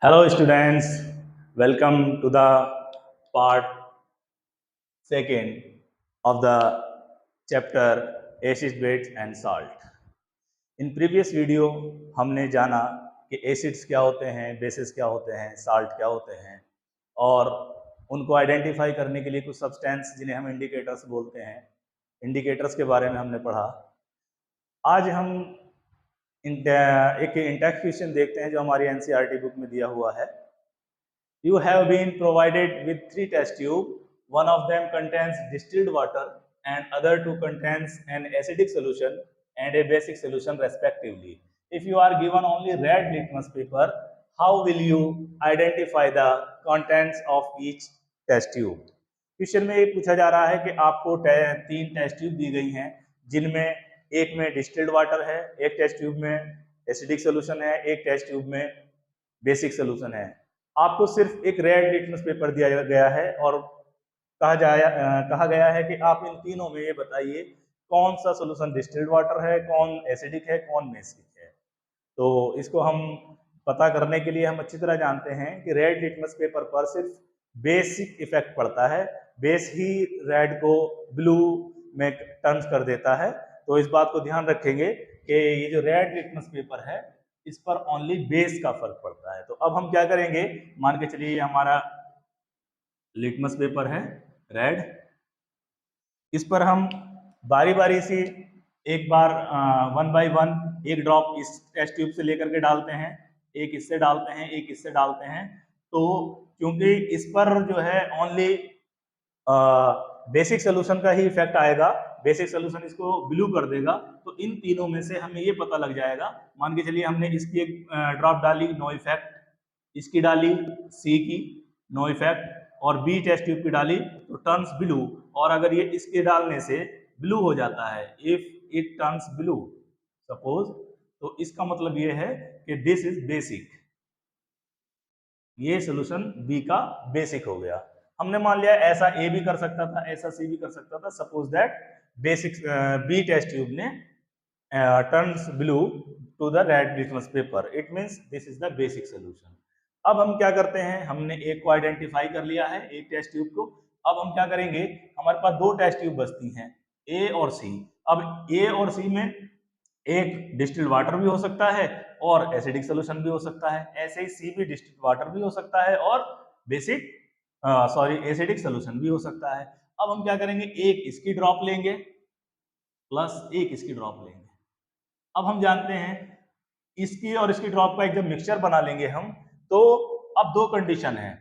Hello students, welcome to the part second of the chapter acid, bases and salt. In previous video हमने जाना कि acids क्या होते हैं, बेसिस क्या होते हैं, साल्ट क्या होते हैं और उनको आइडेंटिफाई करने के लिए कुछ सब्सटेंस जिन्हें हम इंडिकेटर्स बोलते हैं, इंडिकेटर्स के बारे में हमने पढ़ा। आज हम एक इंटेक्स क्वेश्चन देखते हैं जो हमारी एनसीईआरटी बुक में दिया हुआ है। You have been provided with 3 test tubes. One of them contains distilled water and other 2 contains an acidic solution and a basic solution respectively. If you are given only red litmus paper, how will you identify the contents of each test tube? Question में ये पूछा जा रहा है कि आपको 3 test tube दी गई हैं जिनमें एक में डिस्टिल्ड वाटर है, एक टेस्ट ट्यूब में एसिडिक सोल्यूशन है, एक टेस्ट ट्यूब में बेसिक सोल्यूशन है। आपको सिर्फ एक रेड लिटमस पेपर दिया गया है और कहा गया है कि आप इन तीनों में ये बताइए कौन सा सोल्यूशन डिस्टिल्ड वाटर है, कौन एसिडिक है, कौन बेसिक है। तो इसको हम पता करने के लिए हम अच्छी तरह जानते हैं कि रेड लिटमस पेपर पर सिर्फ बेसिक इफेक्ट पड़ता है, बेस ही रेड को ब्लू में टर्न्स कर देता है। तो इस बात को ध्यान रखेंगे कि ये जो रेड लिटमस पेपर है इस पर ओनली बेस का फर्क पड़ता है। तो अब हम क्या करेंगे, मान के चलिए हमारा लिटमस पेपर है रेड, इस पर हम बारी बारी से एक बार 1 बाय 1 एक ड्रॉप इस टेस्ट ट्यूब से लेकर के डालते हैं, एक इससे डालते हैं, एक इससे डालते हैं। तो क्योंकि इस पर जो है ओनली बेसिक सोल्यूशन का ही इफेक्ट आएगा, बेसिक सोल्यूशन इसको ब्लू कर देगा, तो इन तीनों में से हमें ये पता लग जाएगा। मान के चलिए हमने इसकी एक ड्रॉप डाली, नो इफेक्ट, इसकी डाली सी की, नो इफेक्ट, और बी टेस्ट ट्यूब की डाली तो टर्न्स ब्लू। और अगर ये इसके डालने से ब्लू हो जाता है, if it turns blue suppose, तो इसका मतलब ये है कि दिस इज बेसिक, ये सोल्यूशन बी का बेसिक हो गया। हमने मान लिया ऐसा ए भी कर सकता था, ऐसा सी भी कर सकता था। Suppose that basic B test tube ने turns blue to the red litmus paper, it means this is the basic solution. अब हम क्या करते हैं, हमने एक को आइडेंटिफाई कर लिया है, एक टेस्ट ट्यूब को। अब हम क्या करेंगे, हमारे पास 2 टेस्ट ट्यूब बचती हैं, ए और सी। अब ए और सी में एक डिस्टिल्ड वाटर भी हो सकता है और एसिडिक सोल्यूशन भी हो सकता है, ऐसे ही सी भी डिस्टिल्ड वाटर भी हो सकता है और बेसिक एसिडिक सोल्यूशन भी हो सकता है। अब हम क्या करेंगे, एक इसकी ड्रॉप लेंगे प्लस एक इसकी ड्रॉप लेंगे। अब हम जानते हैं इसकी और इसकी ड्रॉप का एक जब मिक्सचर बना लेंगे हम, तो अब 2 कंडीशन है।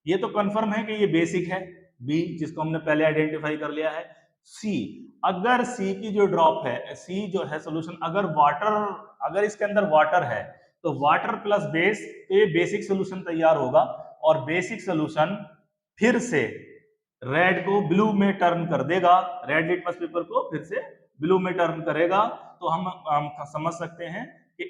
ये तो कंफर्म है कि ये बेसिक है बी, जिसको हमने पहले आइडेंटिफाई कर लिया है। सी, अगर सी की जो ड्रॉप है, सी जो है सोल्यूशन, अगर इसके अंदर वाटर है तो वाटर प्लस बेस, तो ये बेसिक सोल्यूशन तैयार होगा और बेसिक सोल्यूशन फिर से रेड को ब्लू में टर्न कर देगा, रेड लिटमस पेपर को फिर से ब्लू में टर्न करेगा। तो हम समझ सकते हैं कि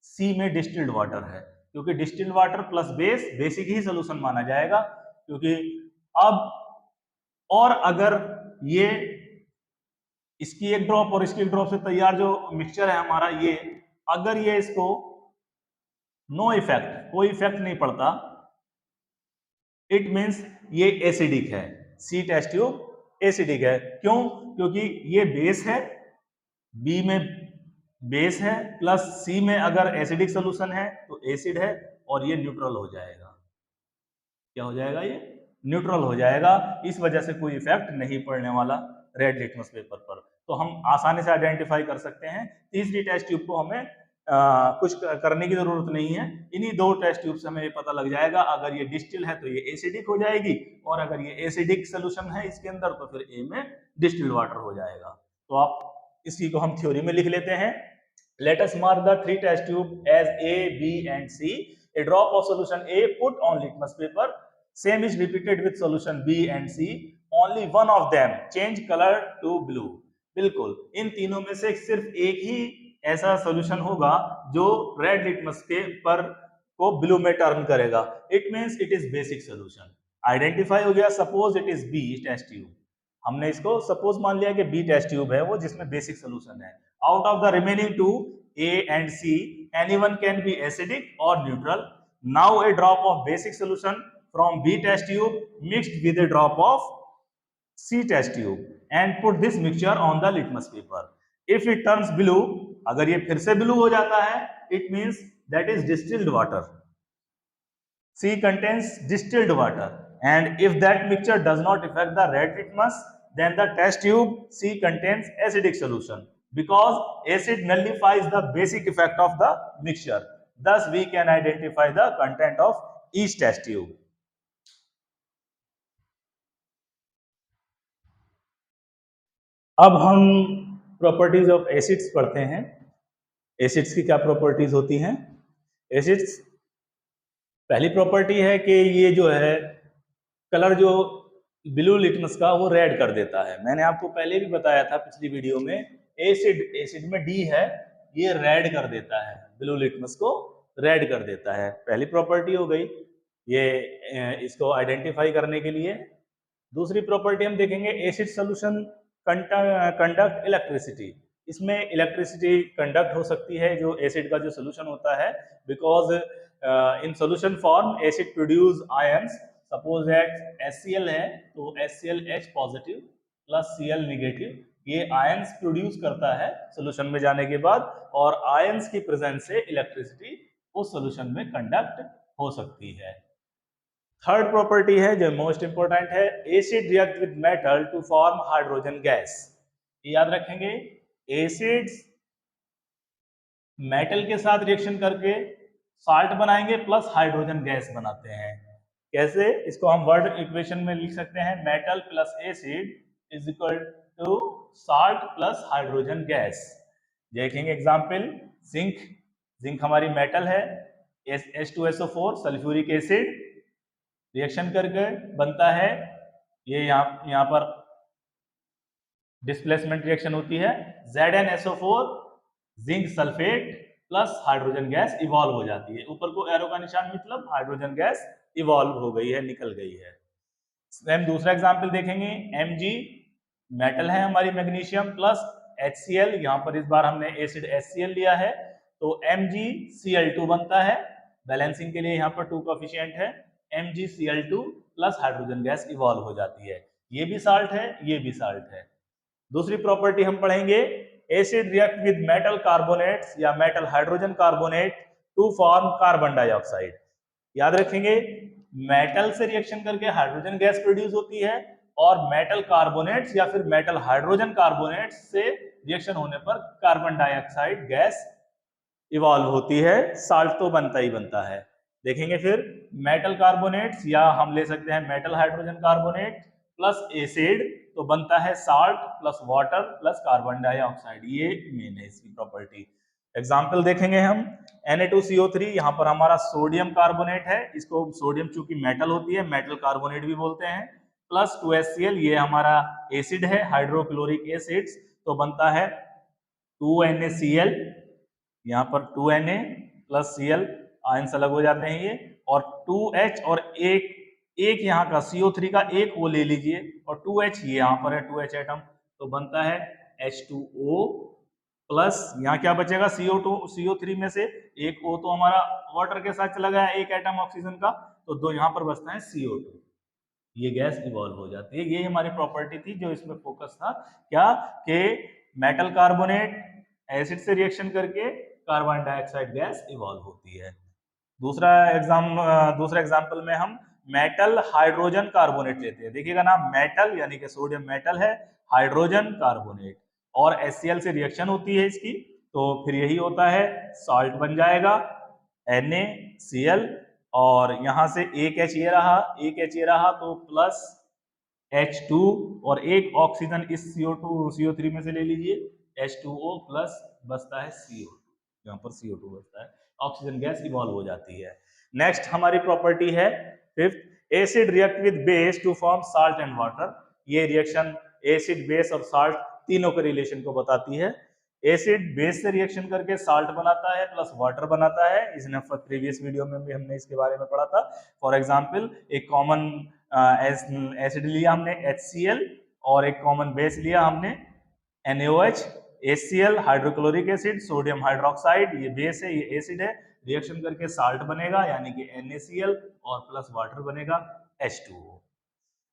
सी में डिस्टिल्ड वाटर है, क्योंकि distilled water plus base basic ही सोल्यूशन माना जाएगा। क्योंकि अब और अगर ये इसकी एक ड्रॉप और इसकी एक ड्रॉप से तैयार जो मिक्सचर है हमारा, ये अगर ये इसको नो इफेक्ट, कोई इफेक्ट नहीं पड़ता, इट मींस ये एसिडिक है, सी टेस्ट ट्यूब एसिडिक है। क्यों? क्योंकि ये बेस है, बी में बेस है, प्लस सी में अगर एसिडिक सोल्यूशन है तो एसिड है, और ये न्यूट्रल हो जाएगा। क्या हो जाएगा? ये न्यूट्रल हो जाएगा। इस वजह से कोई इफेक्ट नहीं पड़ने वाला रेड लिटमस पेपर पर। तो हम आसानी से आइडेंटिफाई कर सकते हैं। तीसरी टेस्ट ट्यूब को हमें कुछ करने की जरूरत नहीं है, इन्हीं 2 टेस्ट ट्यूब से हमें ये पता लग जाएगा। अगर ये डिस्टिल है तो ये एसिडिक हो जाएगी, और अगर ये एसिडिक सोल्यूशन है इसके अंदर तो फिर ए में डिस्टिल्ड वाटर हो जाएगा। तो आप इसी को हम थ्योरी में लिख लेते हैं। Let us mark the 3 test tube as A, B and C. A drop of solution A put on litmus paper. Same is repeated with solution B and C. Only one of them change color to blue. बिल्कुल इन तीनों में से सिर्फ एक ही ऐसा solution होगा जो red litmus paper को ब्लू में टर्न करेगा। It means it is basic solution. Identify हो गया। Suppose it is B test tube, हमने इसको सपोज मान लिया कि बी टेस्ट ट्यूब है वो, जिसमें बेसिक सोल्यूशन है। Out of the remaining 2, A and C, anyone can be acidic or neutral. Now a drop of basic solution from B test tube mixed with a drop of C test tube and put this mixture on the litmus paper. If it turns blue, अगर ये फिर से blue हो जाता है, it means that is distilled water. C contains distilled water, and if that mixture does not affect the red litmus, then the test tube C contains acidic solution, because acid nullifies the basic effect of the mixture. Thus we can identify the content of each test tube. अब हम properties of acids पढ़ते हैं। Acids की क्या properties होती हैं? Acids, पहली property है कि ये जो है कलर जो ब्लू लिटमस का वो रेड कर देता है। मैंने आपको पहले भी बताया था पिछली वीडियो में, एसिड में डी है, ये रेड कर देता है, ब्लू लिटमस को रेड कर देता है। पहली प्रॉपर्टी हो गई ये इसको आइडेंटिफाई करने के लिए। दूसरी प्रॉपर्टी हम देखेंगे, एसिड सोल्यूशन कंडक्ट इलेक्ट्रिसिटी। इसमें इलेक्ट्रिसिटी कंडक्ट हो सकती है जो एसिड का जो सोल्यूशन होता है, because in solution form acid produce ions. Suppose that HCl है तो HCl positive plus Cl negative, ये आयंस प्रोड्यूस करता है सोल्यूशन में जाने के बाद, और आयंस की प्रेजेंस से इलेक्ट्रिसिटी उस सोल्यूशन में कंडक्ट हो सकती है। थर्ड प्रॉपर्टी है जो मोस्ट इंपोर्टेंट है, acid react with metal to form hydrogen gas. याद रखेंगे, एसिड्स मेटल के साथ रिएक्शन करके साल्ट बनाएंगे प्लस हाइड्रोजन गैस बनाते हैं। कैसे? इसको हम वर्ड इक्वेशन में लिख सकते हैं, metal plus acid is equal to salt plus hydrogen gas. देखेंगे एग्जांपल, जिंक हमारी मेटल है, H2SO4 सल्फ्यूरिक एसिड रिएक्शन करके बनता है, ये यहाँ पर डिस्प्लेसमेंट रिएक्शन होती है, ZnSO4 zinc sulphate plus hydrogen gas evolve हो जाती है। ऊपर को एरो का निशान, मतलब हाइड्रोजन गैस इवॉल्व हो गई है, निकल गई है। सेम दूसरा एग्जांपल देखेंगे, Mg मेटल है हमारी मैग्नीशियम प्लस HCl, यहाँ पर इस बार हमने एसिड HCl लिया है तो MgCl2 बनता है। बैलेंसिंग के लिए यहाँ पर 2 कोएफिशिएंट है, MgCl2 plus hydrogen gas evolve हो जाती है। ये भी साल्ट है, ये भी साल्ट है। दूसरी प्रॉपर्टी हम पढ़ेंगे, acid react with metal carbonates या metal hydrogen carbonate to form carbon dioxide. याद रखेंगे, मेटल से रिएक्शन करके हाइड्रोजन गैस प्रोड्यूस होती है, और मेटल कार्बोनेट्स या फिर मेटल हाइड्रोजन कार्बोनेट्स से रिएक्शन होने पर कार्बन डाइऑक्साइड गैस इवॉल्व होती है। साल्ट तो बनता ही बनता है। देखेंगे फिर मेटल कार्बोनेट्स, या हम ले सकते हैं metal hydrogen carbonate plus acid, तो बनता है salt plus water plus carbon dioxide. ये मेन है इसकी प्रॉपर्टी। एग्जांपल देखेंगे हम, Na2CO3, यहाँ पर हमारा सोडियम कार्बोनेट है, इसको सोडियम चूंकि मेटल होती है मेटल कार्बोनेट भी बोलते हैं, प्लस 2HCl, ये हमारा एसिड है हाइड्रोक्लोरिक एसिड्स, तो बनता है 2NaCl, यहाँ पर 2Na प्लस Cl, आयंस अलग हो जाते हैं ये, और 2H और एक यहाँ का CO3 का एक वो ले लीजिए, और 2H ये यहाँ पर है 2H एटम, तो बनता है H2O प्लस यहाँ क्या बचेगा, CO3 में से एक O तो हमारा वाटर के साथ चला गया, एक एटम ऑक्सीजन का, तो दो यहाँ पर बचता है CO2, ये गैस इवॉल्व हो जाती है। ये हमारी प्रॉपर्टी थी जो इसमें फोकस था, क्या कि मेटल कार्बोनेट एसिड से रिएक्शन करके कार्बन डाइऑक्साइड गैस इवॉल्व होती है। दूसरा एग्जांपल में हम मेटल हाइड्रोजन कार्बोनेट लेते हैं। देखिएगा ना, मेटल यानी कि सोडियम मेटल है, हाइड्रोजन कार्बोनेट, और HCl से रिएक्शन होती है इसकी, तो फिर यही होता है, साल्ट बन जाएगा NaCl, और यहां से एक H ये रहा, तो प्लस H2 और एक ऑक्सीजन इस CO3 में से ले लीजिए, H2O प्लस बचता है CO2, यहाँ पर CO2 बचता है, ऑक्सीजन गैस इवॉल्व हो जाती है। नेक्स्ट हमारी प्रॉपर्टी है fifth, acid react with base to form salt and water. ये रिएक्शन एसिड, बेस और साल्ट तीनों के रिलेशन को बताती है। एसिड बेस से रिएक्शन करके साल्ट बनाता है प्लस वाटर बनाता है, इसने प्रीवियस वीडियो में भी हमने इसके बारे में पढ़ा था। फॉर एग्जांपल, एक कॉमन एसिड लिया हमने HCl, और एक कॉमन बेस लिया हमने NaOH, HCl hydrochloric acid, sodium hydroxide, ये बेस है, ये एसिड है, रिएक्शन करके साल्ट बनेगा यानी कि NaCl और प्लस वाटर बनेगा H2O.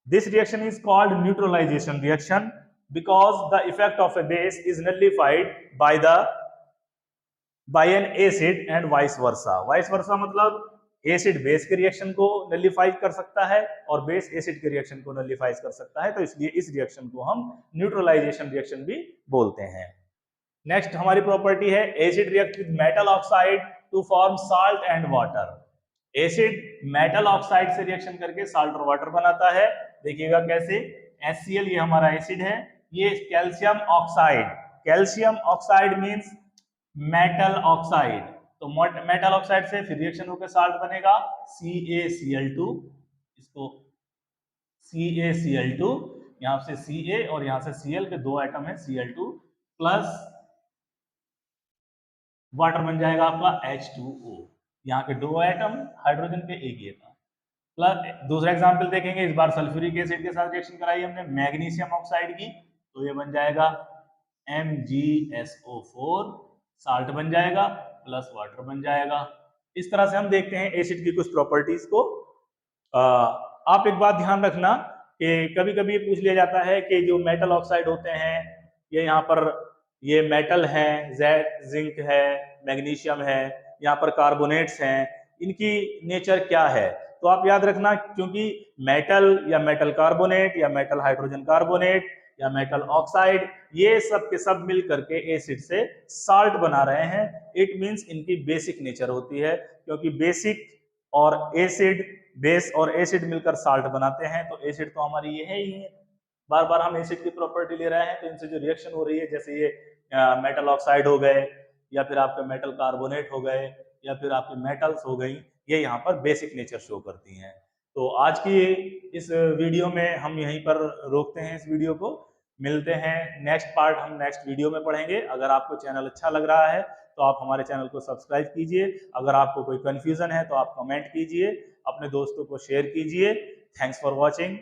This reaction is called neutralization reaction because the effect of a base is nullified by an acid and vice versa. Vice versa मतलब एसिड बेस के reaction को nullify कर सकता है और बेस एसिड के reaction को नलिफाई कर सकता है, तो इसलिए इस रिएक्शन को हम न्यूट्रलाइजेशन रिएक्शन भी बोलते हैं। नेक्स्ट हमारी प्रॉपर्टी है acid react with metal oxide to form salt and water. Acid metal oxide से रिएक्शन करके साल्ट और वाटर बनाता है। देखिएगा कैसे, HCl ये हमारा एसिड है, ये calcium oxide means metal oxide, तो मेटल ऑक्साइड से फिर रिएक्शन होकर साल्ट बनेगा CaCl2, इसको CaCl2, यहां से Ca और यहां से Cl के दो एटम है Cl2 प्लस वाटर बन जाएगा आपका H2O, यहाँ के दो एटम हाइड्रोजन के एक ही एटम प्लस। दूसरा एग्जांपल देखेंगे, इस बार सल्फ्यूरिक एसिड के साथ रिएक्शन कराई हमने मैग्नीशियम ऑक्साइड की, तो ये बन जाएगा MgSO4, साल्ट बन जाएगा प्लस वाटर बन जाएगा। इस तरह से हम देखते हैं एसिड की कुछ प्रॉपर्टीज को। आप एक बात ध्यान रखना कि कभी कभी पूछ लिया जाता है कि जो मेटल ऑक्साइड होते हैं ये यहाँ पर ये मेटल है, जिंक है, मैग्नीशियम है, यहाँ पर कार्बोनेट्स हैं, इनकी नेचर क्या है? तो आप याद रखना, क्योंकि मेटल या मेटल कार्बोनेट या मेटल हाइड्रोजन कार्बोनेट या मेटल ऑक्साइड ये सब के सब मिल करके एसिड से साल्ट बना रहे हैं। इट मींस इनकी बेसिक नेचर होती है, क्योंकि बेसिक और एसिड, बेस और एसिड मिलकर साल्ट बनाते हैं, तो एसिड तो हमारी ये है ही है। बार बार हम एसिड की प्रॉपर्टी ले रहे हैं, तो इनसे जो रिएक्शन हो रही है, जैसे ये मेटल ऑक्साइड हो गए या फिर आपके मेटल कार्बोनेट हो गए या फिर आपके मेटल्स हो गई, ये यहाँ पर बेसिक नेचर शो करती हैं। तो आज की इस वीडियो में हम यहीं पर रोकते हैं इस वीडियो को, मिलते हैं नेक्स्ट पार्ट हम नेक्स्ट वीडियो में पढ़ेंगे। अगर आपको चैनल अच्छा लग रहा है तो आप हमारे चैनल को सब्सक्राइब कीजिए, अगर आपको कोई कंफ्यूजन है तो आप कमेंट कीजिए, अपने दोस्तों को शेयर कीजिए। Thanks for watching.